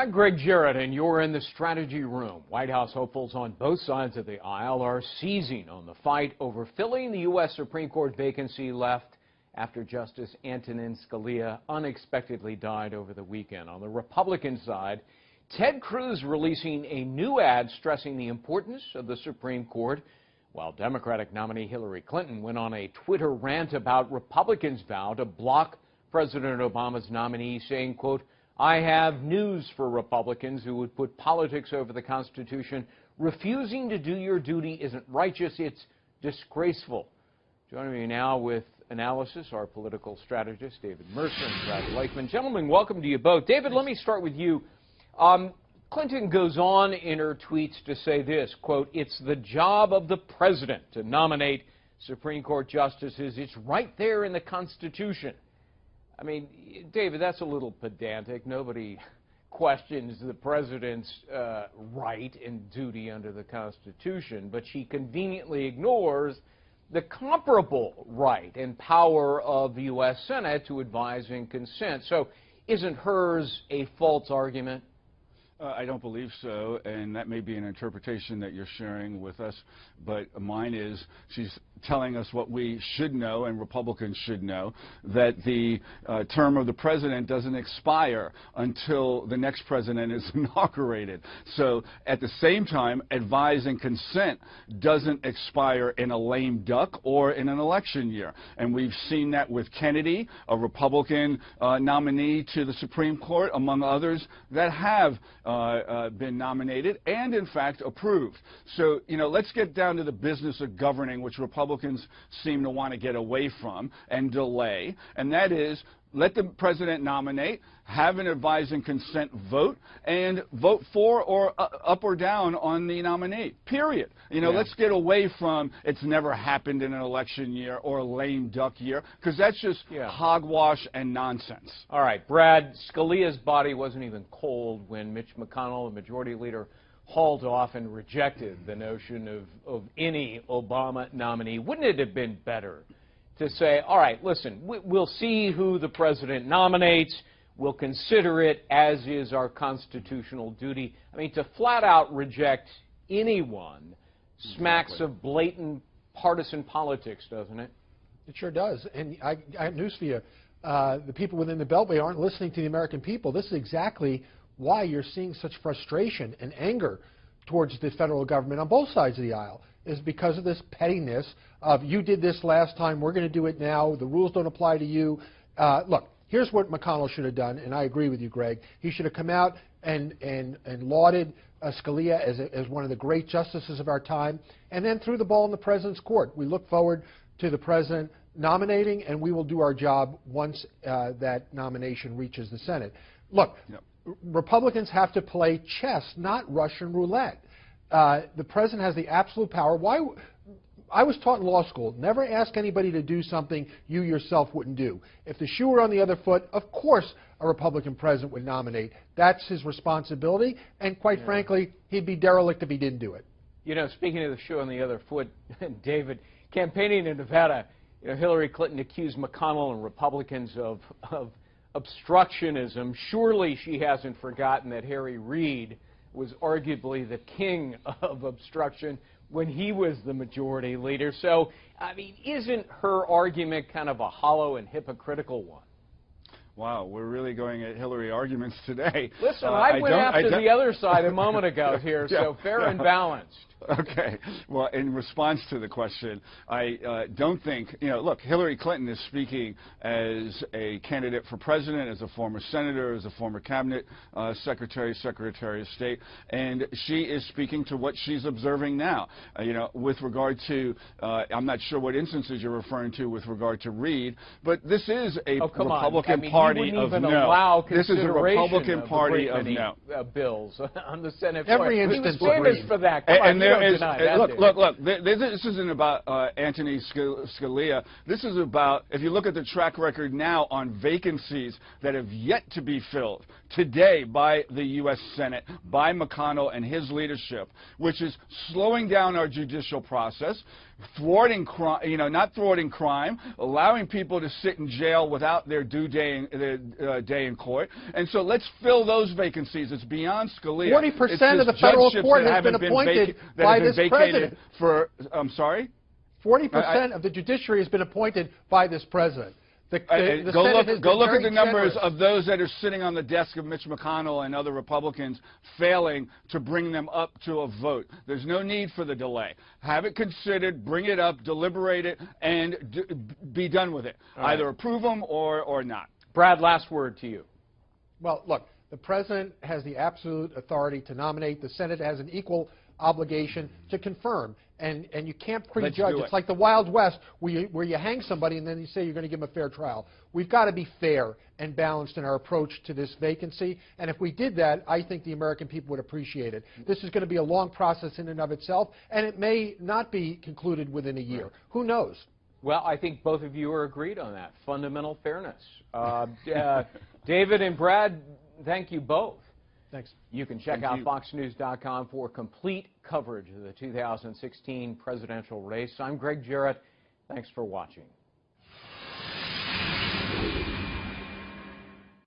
I'm Greg Jarrett, and you're in the strategy room. White House hopefuls on both sides of the aisle are seizing on the fight over filling the U.S. Supreme Court vacancy left after Justice Antonin Scalia unexpectedly died over the weekend. On the Republican side, Ted Cruz releasing a new ad stressing the importance of the Supreme Court, while Democratic nominee Hillary Clinton went on a Twitter rant about Republicans' vow to block President Obama's nominee, saying, quote, "I have news for Republicans who would put politics over the Constitution. Refusing to do your duty isn't righteous, it's disgraceful." Joining me now with analysis, our political strategist, David Mercer and Brad Lakeman. Gentlemen, welcome to you both. David, let me start with you. Clinton goes on in her tweets to say this, quote, "It's the job of the president to nominate Supreme Court justices. It's right there in the Constitution." I mean, David, that's a little pedantic. Nobody questions the president's right and duty under the Constitution, but she conveniently ignores the comparable right and power of the U.S. Senate to advise and consent. So isn't hers a false argument? I don't believe so, and that may be an interpretation that you're sharing with us, but mine is she's telling us what we should know and Republicans should know, that the term of the president doesn't expire until the next president is inaugurated. So at the same time, advise and consent doesn't expire in a lame duck or in an election year. And we've seen that with Kennedy, a Republican nominee to the Supreme Court, among others that have been nominated and, in fact, approved. So, you know, let's get down to the business of governing, which Republicans seem to want to get away from and delay, and that is let the president nominate, have an advise and consent vote, and vote for or up or down on the nominee, period. You know, let's get away from it's never happened in an election year or a lame duck year, because that's just hogwash and nonsense. All right, Brad, Scalia's body wasn't even cold when Mitch McConnell, the majority leader, hauled off and rejected the notion of any Obama nominee. Wouldn't it have been better to say, all right, listen, we'll see who the president nominates, we'll consider it, as is our constitutional duty? I mean, to flat out reject anyone smacks of blatant partisan politics, doesn't it? It sure does. And I have news for you. The people within the Beltway aren't listening to the American people. This is exactly why you're seeing such frustration and anger towards the federal government on both sides of the aisle, is because of this pettiness of you did this last time, we're going to do it now, the rules don't apply to you. Look, here's what McConnell should have done, and I agree with you, Greg. He should have come out and lauded Scalia as one of the great justices of our time, and then threw the ball in the president's court. We look forward to the president nominating, and we will do our job once that nomination reaches the Senate. Look, Republicans have to play chess, not Russian roulette. The president has the absolute power. I was taught in law school, never ask anybody to do something you yourself wouldn't do. If the shoe were on the other foot, of course a Republican president would nominate. That's his responsibility, and quite frankly, he'd be derelict if he didn't do it. You know, speaking of the shoe on the other foot, David, campaigning in Nevada, you know, Hillary Clinton accused McConnell and Republicans of obstructionism. Surely she hasn't forgotten that Harry Reid was arguably the king of obstruction when he was the majority leader. So, I mean, isn't her argument kind of a hollow and hypocritical one? Wow, we're really going at Hillary arguments today. Listen, I went after the other side a moment ago here, so fair and balanced. Okay. Well, in response to the question, I don't think, you know, look, Hillary Clinton is speaking as a candidate for president, as a former senator, as a former cabinet secretary of state, and she is speaking to what she's observing now. You know, with regard to, I'm not sure what instances you're referring to with regard to Reid, but this is a Republican Party of no. This is a Republican Party of no. Bills on the Senate. Every instance famous for that. Come on, look, this isn't about Anthony Scalia. This is about, if you look at the track record now on vacancies that have yet to be filled today by the U.S. Senate, by McConnell and his leadership, which is slowing down our judicial process, thwarting crime, not thwarting crime, allowing people to sit in jail without their due day in court. And so let's fill those vacancies. It's beyond Scalia. 40% of the federal court has been appointed by this president. I'm sorry? 40% of the judiciary has been appointed by this president. Go look at the numbers of those that are sitting on the desk of Mitch McConnell and other Republicans failing to bring them up to a vote. There's no need for the delay. Have it considered, bring it up, deliberate it, and be done with it. Right. Either approve them or not. Brad, last word to you. Well, look, the president has the absolute authority to nominate. The Senate has an equal obligation to confirm. And you can't prejudge. It's like the Wild West where you hang somebody and then you say you're going to give them a fair trial. We've got to be fair and balanced in our approach to this vacancy. And if we did that, I think the American people would appreciate it. This is going to be a long process in and of itself, and it may not be concluded within a year. Who knows? Well, I think both of you are agreed on that. Fundamental fairness. David and Brad, thank you both. Thanks. You can check out FoxNews.com for complete coverage of the 2016 presidential race. I'm Greg Jarrett. Thanks for watching.